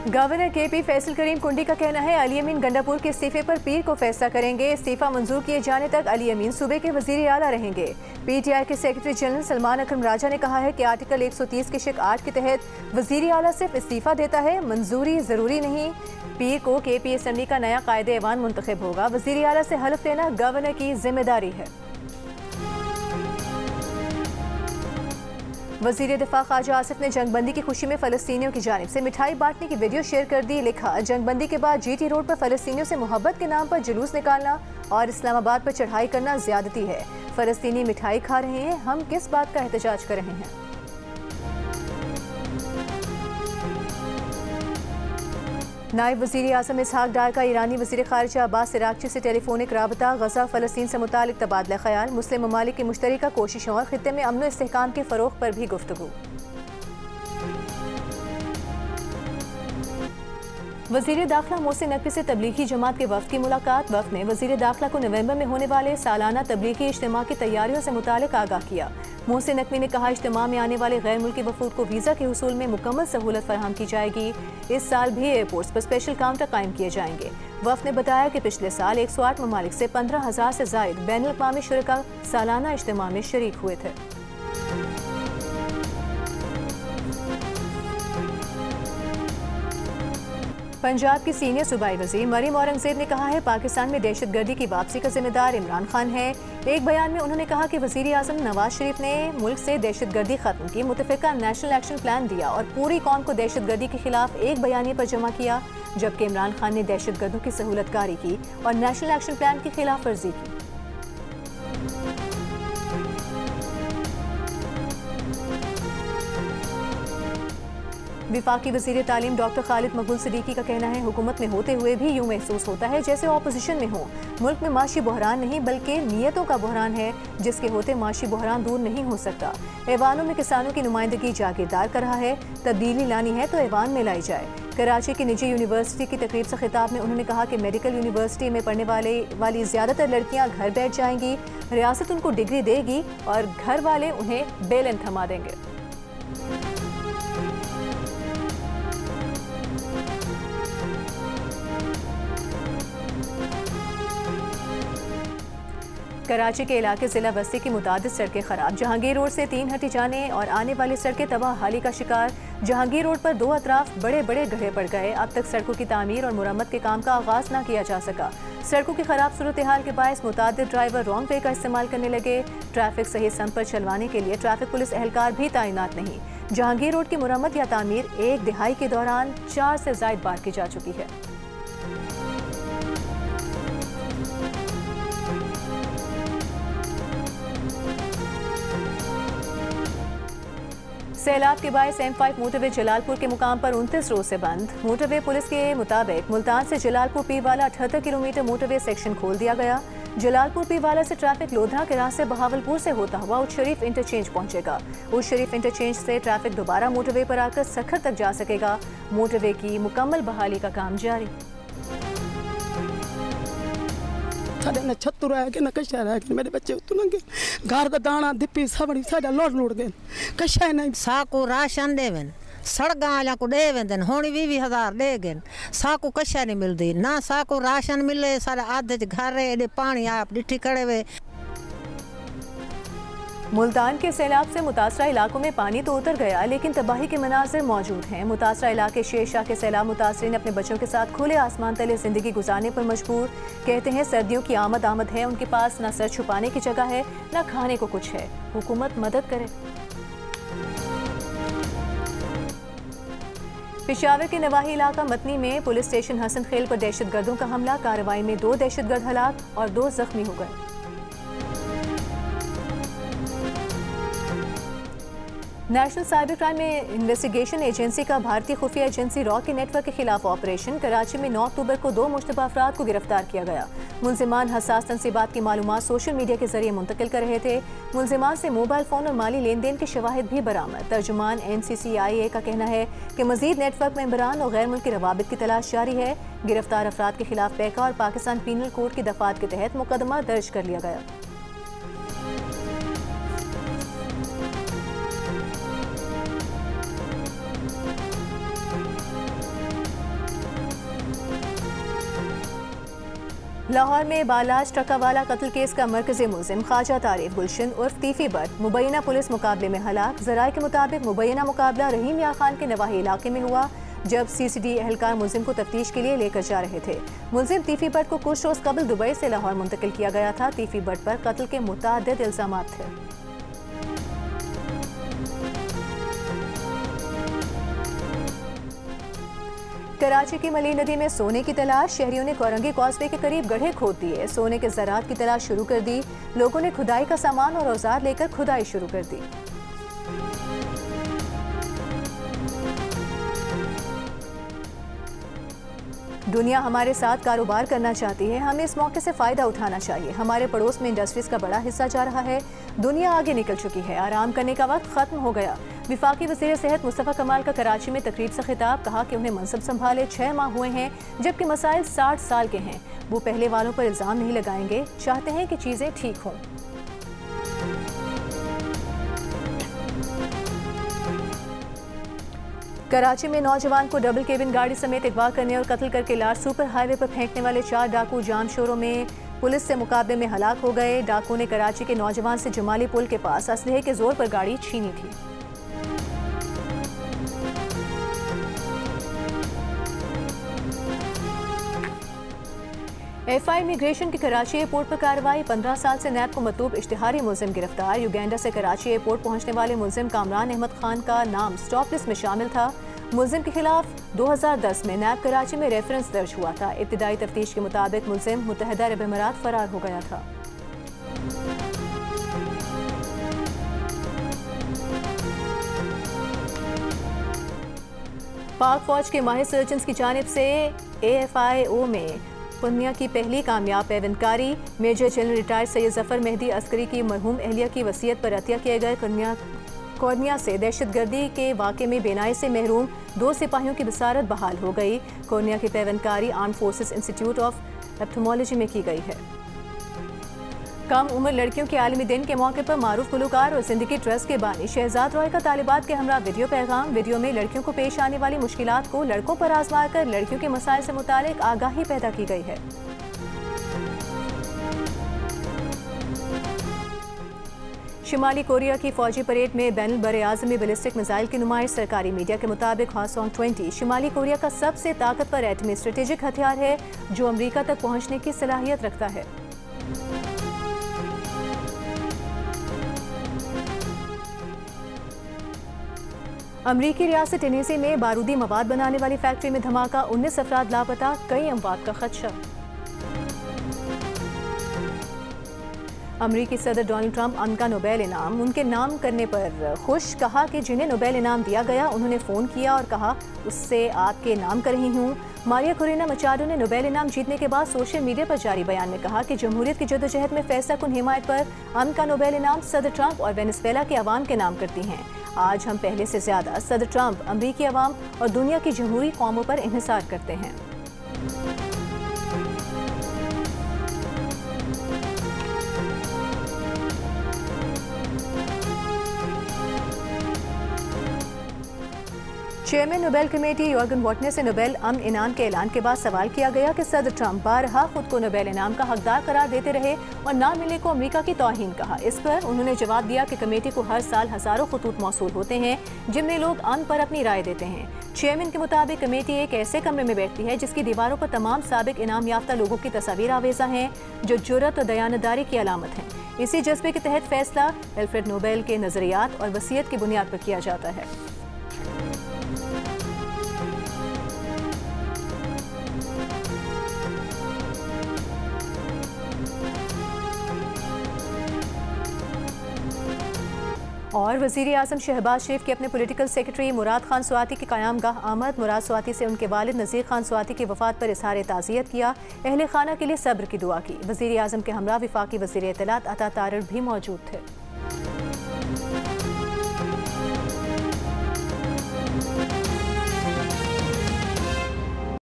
Governor KP Faisal करीम कुंडी का कहना है अली अमीन गंडापुर के इस्तीफे पर पीर को फैसला करेंगे। इस्तीफा मंजूर किए जाने तक अली अमीन सूबे के वजीर आला रहेंगे। पीटीआई के सेक्रेटरी जनरल सलमान अकरम राजा ने कहा है कि आर्टिकल 130 के शिक 8 के तहत वजीर आला सिर्फ इस्तीफा देता है, मंजूरी जरूरी नहीं। पीर को KPSMD का नया कायदे ऐवान मुंतखब होगा। वजीर आला से हल्फ लेना गवर्नर की जिम्मेदारी है। वजीर दिफा ख्वाजा आसिफ ने जंगबंदी की खुशी में फ़लस्तीनियों की जानिब से मिठाई बांटने की वीडियो शेयर कर दी। लिखा, जंगबंदी के बाद GT रोड पर फ़लस्तीनियों से मोहब्बत के नाम पर जुलूस निकालना और इस्लामाबाद पर चढ़ाई करना ज़्यादती है। फ़लस्तीनी मिठाई खा रहे हैं, हम किस बात का एहतजाज कर रहे हैं। नायब वज़ीर आज़म इसहाक डार का ईरानी वज़ीर ख़ारिजा अब्बास इराक़ची से टेलीफोनिक राबता, गज़ा फ़लस्तीन से मुतालिक तबादला ख़याल, मुस्लिम ममालिक की मुश्तरका कोशिशों और ख़ित्ते में अमन व इस्तेहकाम के फ़रोग़ पर भी गुफ्तगू। वज़ीर दाखिला मोहसिन नकवी से तबलीगी जमात के वफ़द की मुलाकात। वफ़द ने वज़ीर दाखिला को नवंबर में होने वाले सालाना तबलीगी इज्तिमा की तैयारियों से मुतालिक आगाह किया। मोहसिन नकवी ने कहा, इज्तिमा में आने वाले गैर मुल्की वफूद को वीज़ा के हुसूल में मुकम्मल सहूलत फराहम की जाएगी। इस साल भी एयरपोर्ट्स पर स्पेशल काउंटर कायम किए जाएंगे। वफ़द ने बताया कि पिछले साल 108 ममालिक से 15,000 से ज़ायद बैनुल-अक़वामी शुरका सालाना इज्तिमा में शरीक हुए थे। पंजाब की सीनियर सूबाई वज़ीर मरीम औरंगज़ेब ने कहा है, पाकिस्तान में दहशतगर्दी की वापसी का जिम्मेदार इमरान खान है। एक बयान में उन्होंने कहा कि वज़ीर आज़म नवाज शरीफ ने मुल्क से दहशतगर्दी खत्म की, मुतफ़िका नेशनल एक्शन प्लान दिया और पूरी कौम को दहशतगर्दी के खिलाफ एक बयानी पर जमा किया, जबकि इमरान खान ने दहशतगर्दों की सहूलतकारी की और नेशनल एक्शन प्लान की खिलाफ वर्जी की। विफाकी वज़ीर तालीम डॉक्टर खालिद मकबूल सिद्दीकी का कहना है, हुकूमत में होते हुए भी यूँ महसूस होता है जैसे ऑपोजिशन में हो। मुल्क में माशी बहरान नहीं बल्कि नीयतों का बहरान है, जिसके होते माशी बहरान दूर नहीं हो सकता। ऐवानों में किसानों की नुमाइंदगी जागीरदार कर रहा है, तब्दीली लानी है तो ऐवान में लाई जाए। कराची की निजी यूनिवर्सिटी की तकरीब से खिताब में उन्होंने कहा कि मेडिकल यूनिवर्सिटी में पढ़ने वाली ज़्यादातर लड़कियाँ घर बैठ जाएंगी, रियासत उनको डिग्री देगी और घर वाले उन्हें बेलन थमा देंगे। कराची के इलाके ज़िला बस्ती की मुतादिद सड़कें खराब। जहांगीर रोड से 3 हटी जाने और आने वाली सड़कें तबाह हाली का शिकार। जहांगीर रोड पर 2 अतराफ बड़े बड़े गड्ढे पड़ गए। अब तक सड़कों की तामीर और मुरम्मत के काम का आगाज़ न किया जा सका। सड़कों की खराब सूरत हाल के बायस मुतादिद ड्राइवर रॉन्ग वे का इस्तेमाल करने लगे। ट्रैफिक सही सम पर चलवाने के लिए ट्रैफिक पुलिस एहलकार भी तैनात नहीं। जहांगीर रोड की मुरम्मत या तामीर एक दिहाई के दौरान 4 से ज़ायद बार की जा चुकी है। सैलाब के बायस M5 मोटरवे जलालपुर के मुकाम पर 29 रोज से बंद। मोटरवे पुलिस के मुताबिक मुल्तान से Jalalpur Pirwala 78 kilometre motorway section खोल दिया गया। जलालपुर पीरवाला से ट्रैफिक लोधरा के रास्ते बहावलपुर से होता हुआ उस शरीफ इंटरचेंज पहुंचेगा। उस शरीफ इंटरचेंज से ट्रैफिक दोबारा मोटरवे पर आकर सखर तक जा सकेगा। मोटरवे की मुकम्मल बहाली का काम जारी। न छत्तू रह गए न कशा रह गए, मेरे बच्चे उतनेंगे घर का दाना दिप्पी सबड़ी साडा लोड गए, कशा नहीं। साकू राशन देवन सड़गा वाला को दे वेंदन होनी 20,000 दे गए, साकू कशा नहीं मिलती ना, साकू राशन मिले सारे आधे घर एडे पानी आप डिठी खड़े हुए। मुल्तान के सैलाब से मुतासरा इलाकों में पानी तो उतर गया, लेकिन तबाही के मनाजिर मौजूद हैं। मुतासरा इलाके शेरशाह के सैलाब मुतासरीन अपने बच्चों के साथ खुले आसमान तले जिंदगी गुजारने पर मजबूर। कहते हैं सर्दियों की आमद है, उनके पास ना सर छुपाने की जगह है ना खाने को कुछ है। हुकूमत मदद करे। पेशावर के नवाही इलाका मतनी में पुलिस स्टेशन हसन खेल पर दहशतगर्दों का हमला। कार्रवाई में 2 दहशतगर्द हलाक और 2 जख्मी हो गए। National cyber crime investigation agency का भारतीय खुफिया एजेंसी रॉ के नेटवर्क के खिलाफ ऑपरेशन। कराची में 9 अक्टूबर को 2 मुश्तबा अफराद को गिरफ्तार किया गया। मुलजिमान हसास तनसीबात की मालूमात सोशल मीडिया के जरिए मुंतकिल कर रहे थे। मुलजिमान से मोबाइल फ़ोन और माली लेन देन के शवाहिद भी बरामद। तर्जुमान NCCIA का कहना है कि मजीद नेटवर्क मेंबरान और गैर मुल्की रवाबित की तलाश जारी है। गिरफ्तार अफराद के खिलाफ पैका और पाकिस्तान पीनल कोड की दफात के तहत मुकदमा दर्ज कर लिया गया। लाहौर में बालाज ट्रकावाला कत्ल केस का मरकजी मुलजिम ख्वाजा तारिफ गुलशन उर्फ तीफी भट्ट मुबैना पुलिस मुकाबले में हलाक। ज़राए के मुताबिक मुबैना मुकाबला रहीम या खान के नवाही इलाके में हुआ जब सीसीडी एहलकार मुलजिम को तफ्तीश के लिए लेकर जा रहे थे। मुलजिम तीफी भट्ट को कुछ रोज कबल दुबई से लाहौर मुंतकिल किया गया था। तीफी भट्ट पर कत्ल के मुतादिद इल्जामात थे। कराची की मली नदी में सोने की तलाश। शहरियों ने कोरंगी कॉजवे के करीब गड्ढे खोद दिए। सोने के ज़रात की तलाश शुरू कर दी। लोगों ने खुदाई का सामान और औजार लेकर खुदाई शुरू कर दी। दुनिया हमारे साथ कारोबार करना चाहती है, हमें इस मौके से फ़ायदा उठाना चाहिए। हमारे पड़ोस में इंडस्ट्रीज़ का बड़ा हिस्सा जा रहा है। दुनिया आगे निकल चुकी है, आराम करने का वक्त ख़त्म हो गया। विफाकी वज़ीर सेहत मुस्तफ़ा कमाल का कराची में तकरीब से खिताब। कहा कि उन्हें मनसब संभाले 6 माह हुए हैं जबकि मसाइल 60 साल के हैं। वो पहले वालों पर इल्ज़ाम नहीं लगाएंगे, चाहते हैं कि चीज़ें ठीक हों। कराची में नौजवान को डबल केबिन गाड़ी समेत अगवा करने और कत्ल करके लाश सुपर हाईवे पर फेंकने वाले 4 डाकू जाम शोरों में पुलिस से मुकाबले में हलाक हो गए। डाकू ने कराची के नौजवान से जमाली पुल के पास असलहे के जोर पर गाड़ी छीनी थी। एफआई इमिग्रेशन की कराची एयरपोर्ट पर कार्रवाई। 15 साल से नैब को मतलूब इश्तिहारी मुलजिम गिरफ्तार। युगांडा से कराची एयरपोर्ट पहुंचने वाले मुलजिम कामरान अहमद खान का नाम स्टॉप लिस्ट में शामिल था। मुलजिम के खिलाफ 2010 में नैब कराची में रेफरेंस दर्ज हुआ था। इब्तिदाई तफ्तीश के मुताबिक मुलजिम मुत्तहिदा अरब अमीरात फरार हो गया था। पाक फौज के माहिर सर्जन्स की जानिब से AFIO में पुनिया की पहली कामयाब पैवनकारी। Major general retired Syed Zafar Mehdi Askari की मरहूम अहलिया की वसीयत पर अतिया किए गए कोर्निया से दहशतगर्दी के वाक़े में बेनाई से महरूम 2 सिपाहियों की बसारत बहाल हो गई। कोर्निया की पैवनकारी आर्म फोर्सेस इंस्टीट्यूट ऑफ एप्थोमोलॉजी में की गई है। कम उम्र लड़कियों के आलमी दिन के मौके पर मारूफ गुलकार और जिंदगी ट्रस्ट के बानी शहजाद रॉय का तालिबात के हमरा वीडियो पैगाम। वीडियो में लड़कियों को पेश आने वाली मुश्किलात को लड़कों पर आजमा कर लड़कियों के मसाइल से मुतालिक आगाही पैदा की गई है। शुमाली कोरिया की फौजी परेड में बैनुल बरे आज़मी बैलिस्टिक मिसाइल की नुमाइश। सरकारी मीडिया के मुताबिक हॉसोंग 20 शुमाली कोरिया का सबसे ताकतवर एटमी स्ट्रेटेजिक हथियार है जो अमरीका तक पहुंचने की सलाहियत रखता है। अमरीकी रियासत टेनेसी में बारूदी मवाद बनाने वाली फैक्ट्री में धमाका। 19 अफराद लापता, कई अमवात का खदशा। अमरीकी सदर डोनाल्ड ट्रंप अमन का नोबेल इनाम उनके नाम करने पर खुश। कहा कि जिन्हें नोबेल इनाम दिया गया उन्होंने फ़ोन किया और कहा उससे आपके नाम कर रही हूँ। मारिया कोरेना मचाडो ने नोबेल इनाम जीतने के बाद सोशल मीडिया पर जारी बयान में कहा कि जमहूरियत की जद्दोजहद में फैसला कुन हिमायत पर अमन का नोबेल इनाम सदर ट्रंप और वेनेजुएला के अवाम के नाम करती हैं। आज हम पहले से ज़्यादा सदर ट्रंप, अमरीकी अवाम और दुनिया की जमहूरी कौमों पर इन्हिसार करते हैं। चेयरमैन नोबेल कमेटी योर्गन वॉटने से नोबेल अमन इनाम के ऐलान के बाद सवाल किया गया कि सदर ट्रंप बारहा खुद को नोबेल इनाम का हकदार करार देते रहे और ना मिलने को अमेरिका की तौहीन कहा। इस पर उन्होंने जवाब दिया कि कमेटी को हर साल हजारों खतूत मौसूल होते हैं जिनमें लोग अमन पर अपनी राय देते हैं। चेयरमैन के मुताबिक कमेटी एक ऐसे कमरे में बैठती है जिसकी दीवारों पर तमाम साबिक इनाम याफ्ता लोगों की तस्वीर आवेजा हैं जो जुर्रत और दयानतदारी की अलामत हैं। इसी जज्बे के तहत फैसला एल्फ्रेड नोबेल के नजरियात और वसीयत की बुनियाद पर किया जाता है। और वज़ीर आज़म शहबाज शरीफ के अपने पॉलिटिकल सेक्रेटरी मुराद खान स्वाति की क़यामगाह आमद। मुराद स्वाति से उनके वालिद नज़ीर खान स्वाति की वफ़ात पर इज़हार ताज़ियत किया। अहले खाना के लिए सब्र की दुआ की। वज़ीर आज़म के हमरा वफाकी वज़ीर इत्तलात अता तारड़ भी मौजूद थे।